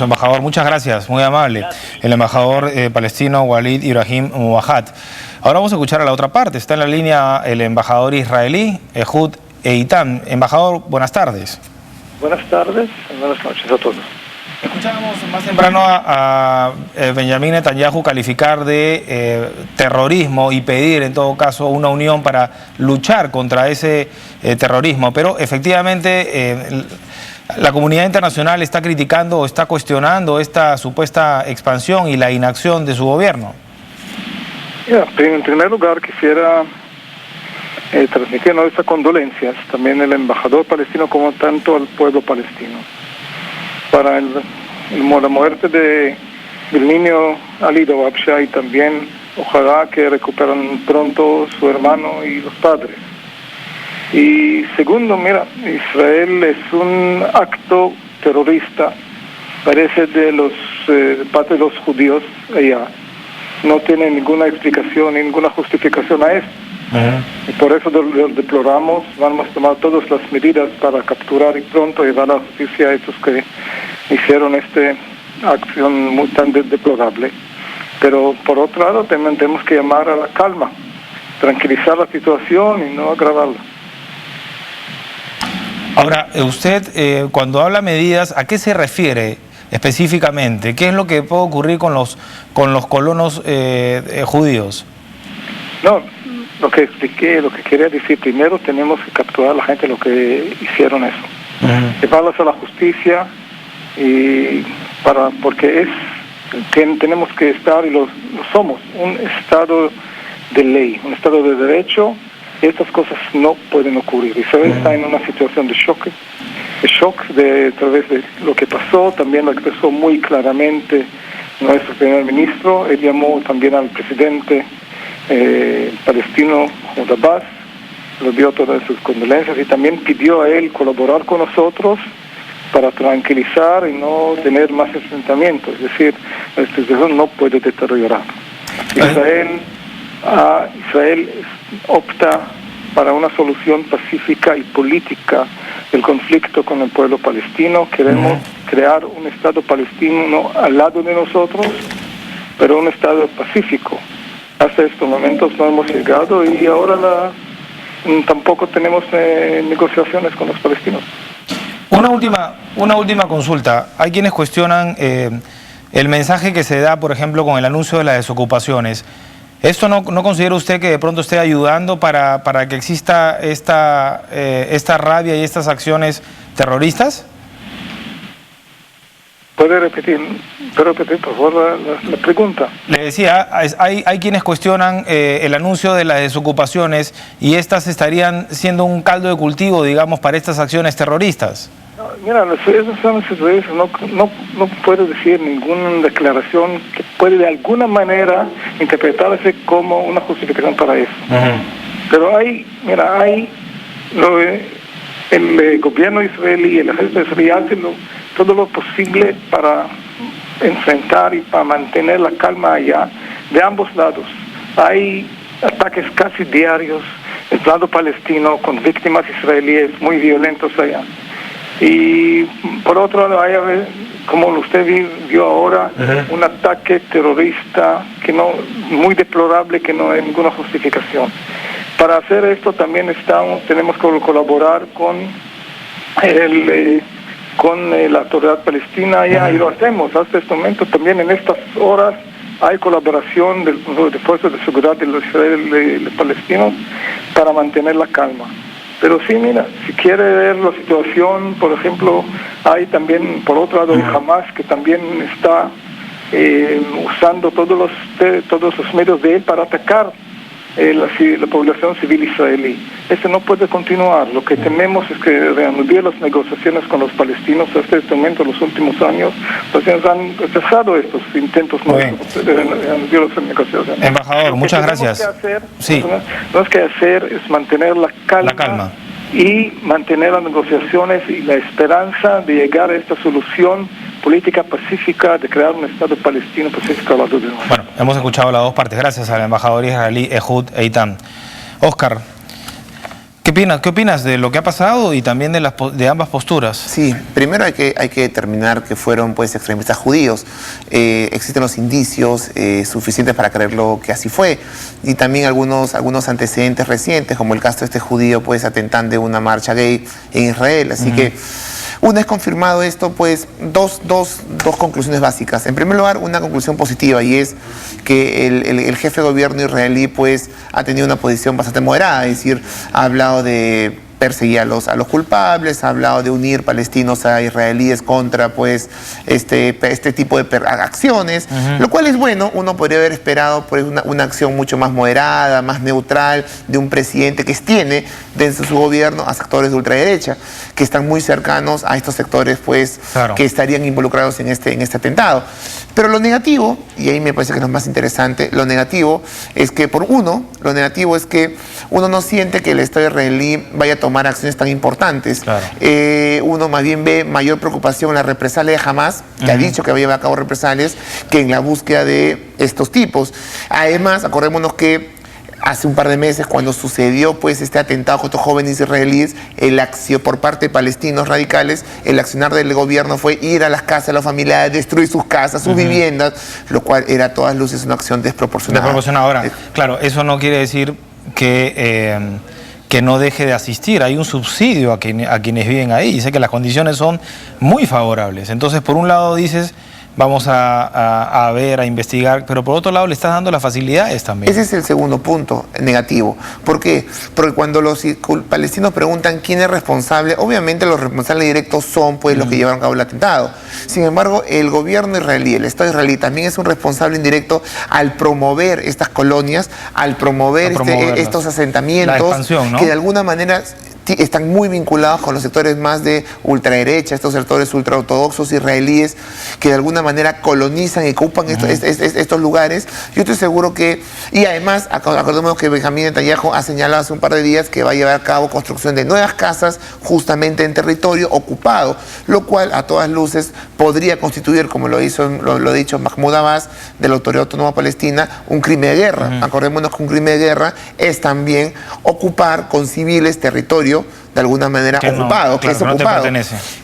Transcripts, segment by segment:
su embajador. Muchas gracias, muy amable. Gracias. El embajador palestino Walid Ibrahim Muhammad. Ahora vamos a escuchar a la otra parte. Está en la línea el embajador israelí, Ehud Eitan. Embajador, buenas tardes. Buenas tardes, buenas noches a todos. Escuchábamos más temprano a Benjamín Netanyahu calificar de terrorismo y pedir en todo caso una unión para luchar contra ese terrorismo, pero efectivamente la comunidad internacional está criticando o está cuestionando esta supuesta expansión y la inacción de su gobierno. En primer lugar quisiera transmitir nuestras condolencias también al embajador palestino como tanto al pueblo palestino para la muerte del niño Ali Dawabsha, y también ojalá que recuperen pronto su hermano y los padres. Y segundo, mira, Israel es un acto terrorista, parece de parte de los judíos allá. No tiene ninguna explicación, ninguna justificación a esto. Y por eso lo deploramos. Vamos a tomar todas las medidas para capturar y pronto llevar a la justicia a estos que hicieron esta acción muy tan deplorable. Pero por otro lado también tenemos que llamar a la calma, tranquilizar la situación y no agravarla. Ahora, usted cuando habla medidas, ¿a qué se refiere específicamente? ¿Qué es lo que puede ocurrir con los colonos judíos? No, lo que expliqué, lo que quería decir, primero tenemos que capturar a la gente lo que hicieron eso. Llevarlos a la justicia, y porque tenemos que estar, y lo somos, un Estado de ley, un Estado de derecho. Estas cosas no pueden ocurrir. Israel está en una situación de shock a través de lo que pasó. También lo expresó muy claramente nuestro primer ministro. Él llamó también al presidente palestino Mahmoud Abbas, le dio todas sus condolencias y también pidió a él colaborar con nosotros para tranquilizar y no tener más enfrentamientos. Es decir, la situación no puede deteriorar. Israel opta para una solución pacífica y política del conflicto con el pueblo palestino. Queremos crear un Estado palestino al lado de nosotros, pero un Estado pacífico. Hasta estos momentos no hemos llegado y ahora tampoco tenemos negociaciones con los palestinos. Una última consulta. Hay quienes cuestionan el mensaje que se da, por ejemplo, con el anuncio de las desocupaciones. ¿Esto no considera usted que de pronto esté ayudando para que exista esta rabia y estas acciones terroristas? ¿Puede repetir, por favor, la pregunta? Le decía, hay quienes cuestionan el anuncio de las desocupaciones y estas estarían siendo un caldo de cultivo, digamos, para estas acciones terroristas. Mira, esas son las situaciones, no puedo decir ninguna declaración que puede de alguna manera interpretarse como una justificación para eso. Pero el gobierno israelí, el ejército israelí hace todo lo posible para enfrentar y para mantener la calma allá de ambos lados. Hay ataques casi diarios del lado palestino con víctimas israelíes muy violentos allá. Y por otro lado hay, como usted vio ahora, un ataque terrorista muy deplorable, que no hay ninguna justificación. Para hacer esto también tenemos que colaborar con la autoridad palestina allá, y lo hacemos hasta este momento. También en estas horas hay colaboración de fuerzas de seguridad de los palestinos para mantener la calma. Pero sí, mira, si quiere ver la situación, por ejemplo, hay también, por otro lado, Hamas, que también está usando todos los medios de él para atacar la población civil israelí. Eso no puede continuar. Lo que tememos es que reanudar las negociaciones con los palestinos. Hasta este momento, los últimos años, los palestinos han rechazado estos intentos de reanudar las negociaciones. Embajador, muchas gracias. Lo que hacer es mantener la calma y mantener las negociaciones y la esperanza de llegar a esta solución política pacífica de crear un Estado palestino pacífico al lado de nosotros. Bueno, hemos escuchado las dos partes. Gracias al embajador israelí Ehud Eitan. Oscar, ¿qué ¿Qué opinas de lo que ha pasado y también de ambas posturas? Sí, primero hay que determinar que fueron pues extremistas judíos. Existen los indicios suficientes para creerlo que así fue. Y también algunos antecedentes recientes, como el caso de este judío pues atentando de una marcha gay en Israel. Así que una vez confirmado esto, pues dos conclusiones básicas. En primer lugar, una conclusión positiva, y es que el jefe de gobierno israelí pues ha tenido una posición bastante moderada, es decir, ha hablado de perseguir a los culpables, ha hablado de unir palestinos a israelíes contra pues este tipo de acciones, lo cual es bueno. Uno podría haber esperado pues una acción mucho más moderada, más neutral, de un presidente que tiene dentro de su gobierno a sectores de ultraderecha, que están muy cercanos a estos sectores pues que estarían involucrados en este atentado. Pero lo negativo, y ahí me parece que es lo más interesante, lo negativo es que uno no siente que el Estado israelí vaya a tomar acciones tan importantes. Uno más bien ve mayor preocupación en la represalia de Hamas, que ha dicho que va a llevar a cabo represalias, que en la búsqueda de estos tipos. Además, acordémonos que hace un par de meses, cuando sucedió pues este atentado contra jóvenes israelíes, por parte de palestinos radicales, el accionar del gobierno fue ir a las casas de las familiares, destruir sus casas, sus viviendas, lo cual era a todas luces una acción desproporcionada. Ahora, claro, eso no quiere decir que no deje de asistir. Hay un subsidio a quienes viven ahí, y sé que las condiciones son muy favorables. Entonces, por un lado dices, vamos a ver, a investigar, pero por otro lado le estás dando las facilidades también. Ese es el segundo punto negativo. ¿Por qué? Porque cuando los palestinos preguntan quién es responsable, obviamente los responsables directos son pues los que llevaron a cabo el atentado. Sin embargo, el gobierno israelí, el Estado israelí, también es un responsable indirecto al promover estas colonias, al promover estos asentamientos, la expansión, ¿no? Que de alguna manera están muy vinculados con los sectores más de ultraderecha, estos sectores ultraortodoxos israelíes que de alguna manera colonizan y ocupan estos lugares. Yo estoy seguro que, y además acordémonos que Benjamín Netanyahu ha señalado hace un par de días que va a llevar a cabo construcción de nuevas casas justamente en territorio ocupado, lo cual a todas luces podría constituir, como lo ha dicho Mahmoud Abbas de la Autoridad Autónoma Palestina, un crimen de guerra. Acordémonos que un crimen de guerra es también ocupar con civiles territorio de alguna manera ocupado, que es ocupado,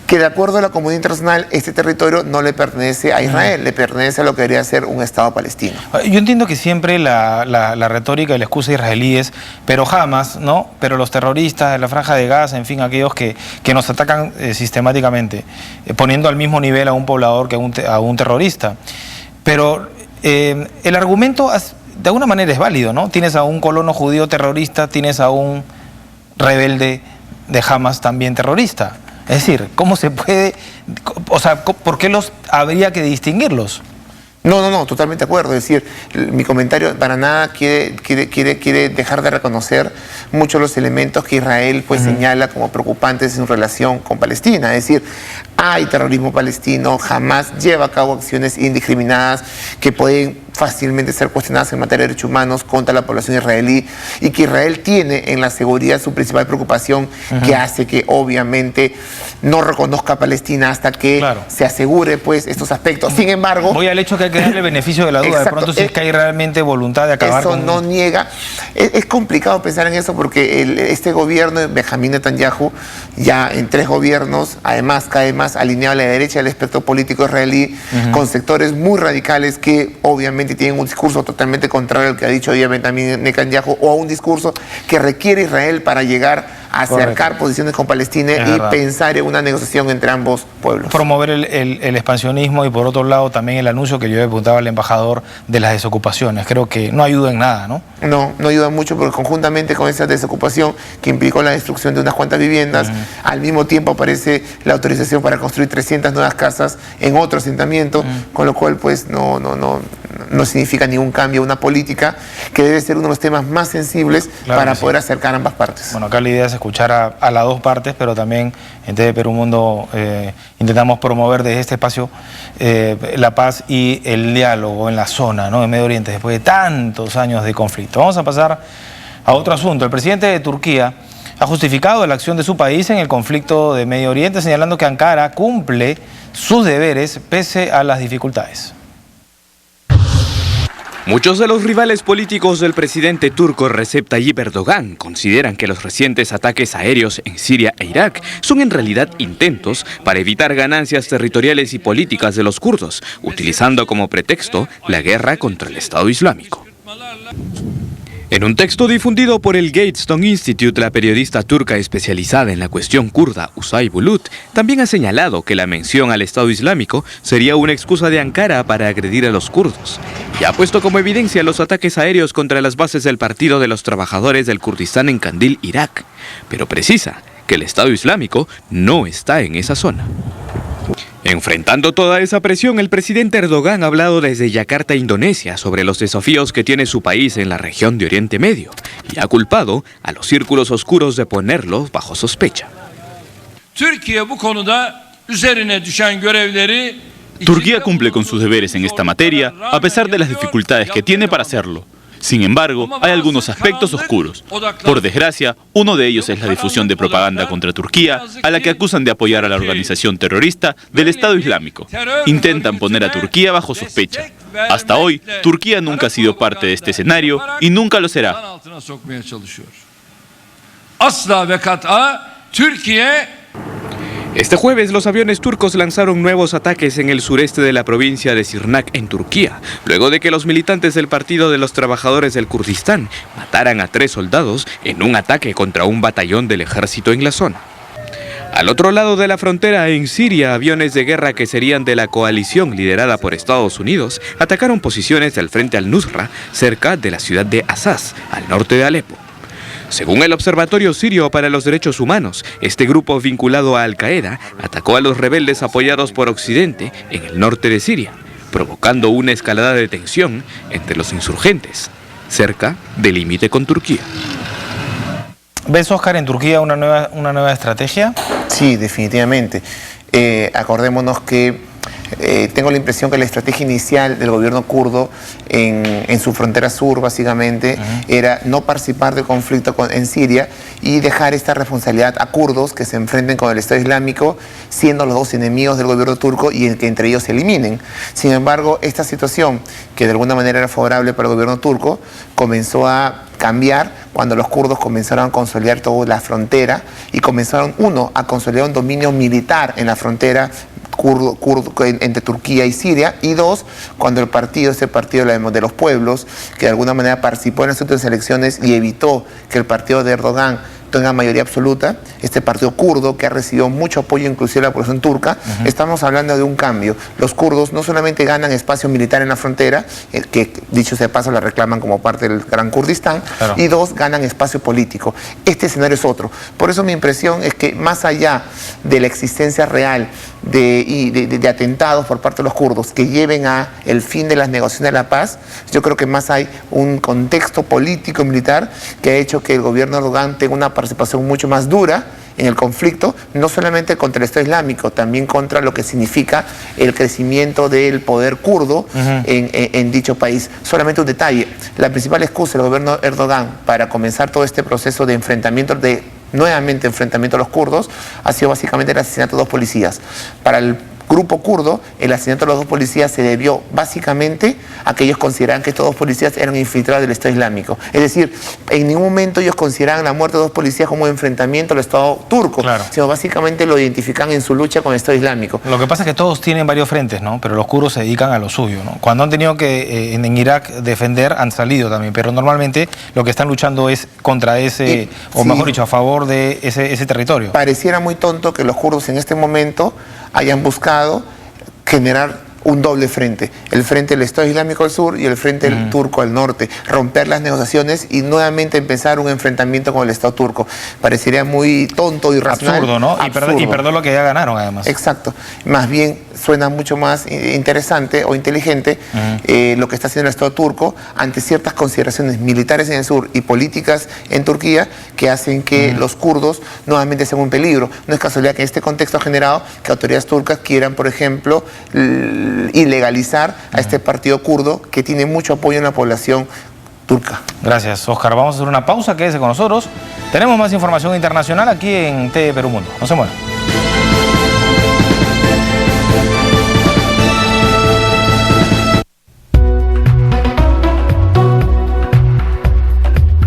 que de acuerdo a la comunidad internacional este territorio no le pertenece a Israel, le pertenece a lo que debería ser un Estado palestino. Yo entiendo que siempre la retórica y la excusa israelí es, pero Hamas, ¿no? Pero los terroristas de la Franja de Gaza, en fin, aquellos que nos atacan sistemáticamente, poniendo al mismo nivel a un poblador que a un terrorista. Pero el argumento de alguna manera es válido, ¿no? Tienes a un colono judío terrorista, tienes a un rebelde de Hamas también terrorista. Es decir, ¿cómo se puede, o sea, por qué habría que distinguirlos? No, totalmente de acuerdo. Es decir, mi comentario para nada quiere dejar de reconocer muchos los elementos que Israel pues señala como preocupantes en su relación con Palestina. Es decir, hay terrorismo palestino, Hamas lleva a cabo acciones indiscriminadas que pueden fácilmente ser cuestionadas en materia de derechos humanos contra la población israelí, y que Israel tiene en la seguridad su principal preocupación, que hace que obviamente no reconozca a Palestina hasta que se asegure pues estos aspectos. Sin embargo, voy al hecho que hay que darle el beneficio de la duda. De pronto, si es que hay realmente voluntad de acabar eso no niega. Es complicado pensar en eso porque este gobierno de Benjamín Netanyahu, ya en 3 gobiernos, además cae más alineado a la derecha del espectro político israelí, con sectores muy radicales que obviamente tienen un discurso totalmente contrario al que ha dicho hoy Benjamín Netanyahu, o a un discurso que requiere Israel para llegar a acercar posiciones con Palestina y pensar en una negociación entre ambos pueblos. Promover el expansionismo, y por otro lado también el anuncio que yo le preguntaba al embajador de las desocupaciones. Creo que no ayuda en nada, ¿no? No ayuda mucho, porque conjuntamente con esa desocupación que implicó la destrucción de unas cuantas viviendas, al mismo tiempo aparece la autorización para construir 300 nuevas casas en otro asentamiento, con lo cual pues no significa ningún cambio, una política que debe ser uno de los temas más sensibles para poder acercar a ambas partes. Bueno, acá la idea es escuchar a las dos partes, pero también en TV Perú Mundo intentamos promover desde este espacio la paz y el diálogo en la zona, ¿no?, de Medio Oriente, después de tantos años de conflicto. Vamos a pasar a otro asunto. El presidente de Turquía ha justificado la acción de su país en el conflicto de Medio Oriente, señalando que Ankara cumple sus deberes pese a las dificultades. Muchos de los rivales políticos del presidente turco Recep Tayyip Erdogan consideran que los recientes ataques aéreos en Siria e Irak son en realidad intentos para evitar ganancias territoriales y políticas de los kurdos, utilizando como pretexto la guerra contra el Estado Islámico. En un texto difundido por el Gatestone Institute, la periodista turca especializada en la cuestión kurda, Usay Bulut, también ha señalado que la mención al Estado Islámico sería una excusa de Ankara para agredir a los kurdos, y ha puesto como evidencia los ataques aéreos contra las bases del Partido de los Trabajadores del Kurdistán en Kandil, Irak, pero precisa que el Estado Islámico no está en esa zona. Enfrentando toda esa presión, el presidente Erdogan ha hablado desde Yakarta, Indonesia, sobre los desafíos que tiene su país en la región de Oriente Medio y ha culpado a los círculos oscuros de ponerlo bajo sospecha. Turquía cumple con sus deberes en esta materia, a pesar de las dificultades que tiene para hacerlo. Sin embargo, hay algunos aspectos oscuros. Por desgracia, uno de ellos es la difusión de propaganda contra Turquía, a la que acusan de apoyar a la organización terrorista del Estado Islámico. Intentan poner a Turquía bajo sospecha. Hasta hoy, Turquía nunca ha sido parte de este escenario y nunca lo será. Este jueves, los aviones turcos lanzaron nuevos ataques en el sureste de la provincia de Sirnak, en Turquía, luego de que los militantes del Partido de los Trabajadores del Kurdistán mataran a 3 soldados en un ataque contra un batallón del ejército en la zona. Al otro lado de la frontera, en Siria, aviones de guerra que serían de la coalición liderada por Estados Unidos atacaron posiciones del Frente al-Nusra cerca de la ciudad de Azaz, al norte de Alepo. Según el Observatorio Sirio para los Derechos Humanos, este grupo vinculado a Al-Qaeda atacó a los rebeldes apoyados por Occidente en el norte de Siria, provocando una escalada de tensión entre los insurgentes, cerca del límite con Turquía. ¿Ves, Oscar, en Turquía una nueva estrategia? Sí, definitivamente. Acordémonos que tengo la impresión que la estrategia inicial del gobierno kurdo en su frontera sur, básicamente, era no participar del conflicto en Siria y dejar esta responsabilidad a kurdos que se enfrenten con el Estado Islámico, siendo los dos enemigos del gobierno turco y que entre ellos se eliminen. Sin embargo, esta situación, que de alguna manera era favorable para el gobierno turco, comenzó a cambiar cuando los kurdos comenzaron a consolidar toda la frontera y comenzaron, uno, a consolidar un dominio militar en la frontera kurdo entre Turquía y Siria, y dos, cuando este partido de los pueblos, que de alguna manera participó en las últimas elecciones y evitó que el partido de Erdogan tenga mayoría absoluta, este partido kurdo que ha recibido mucho apoyo inclusive de la población turca, estamos hablando de un cambio. Los kurdos no solamente ganan espacio militar en la frontera, que dicho sea de paso la reclaman como parte del Gran Kurdistán, claro, y dos, ganan espacio político. Este escenario es otro. Por eso mi impresión es que más allá de la existencia real de atentados por parte de los kurdos que lleven a el fin de las negociaciones de la paz, yo creo que más hay un contexto político y militar que ha hecho que el gobierno de Erdogan tenga una participación mucho más dura en el conflicto, no solamente contra el Estado Islámico, también contra lo que significa el crecimiento del poder kurdo en dicho país. Solamente un detalle, la principal excusa del gobierno de Erdogan para comenzar todo este proceso de enfrentamiento, nuevamente enfrentamiento a los kurdos, ha sido básicamente el asesinato de 2 policías. Para el grupo kurdo, el asesinato de los 2 policías se debió básicamente a que ellos consideraban que estos 2 policías eran infiltrados del Estado Islámico. Es decir, en ningún momento ellos consideraban la muerte de 2 policías como un enfrentamiento al Estado turco, claro, sino básicamente lo identifican en su lucha con el Estado Islámico. Lo que pasa es que todos tienen varios frentes, ¿no? Pero los kurdos se dedican a lo suyo, ¿no? Cuando han tenido que en Irak defender, han salido también, pero normalmente lo que están luchando es contra ese, o mejor dicho, a favor de ese territorio. Pareciera muy tonto que los kurdos en este momento hayan buscado generar un doble frente, el frente del Estado Islámico al sur y el frente del turco al norte, romper las negociaciones y nuevamente empezar un enfrentamiento con el Estado turco. Parecería muy tonto y irracional. Absurdo, ¿no? Absurdo. Y perder lo que ya ganaron, además. Exacto. Más bien suena mucho más interesante o inteligente lo que está haciendo el Estado turco ante ciertas consideraciones militares en el sur y políticas en Turquía que hacen que los kurdos nuevamente sean un peligro. No es casualidad que en este contexto ha generado que autoridades turcas quieran, por ejemplo, ilegalizar a este partido kurdo que tiene mucho apoyo en la población turca. Gracias, Oscar. Vamos a hacer una pausa, quédese con nosotros. Tenemos más información internacional aquí en TV Perú Mundo. No se muevan.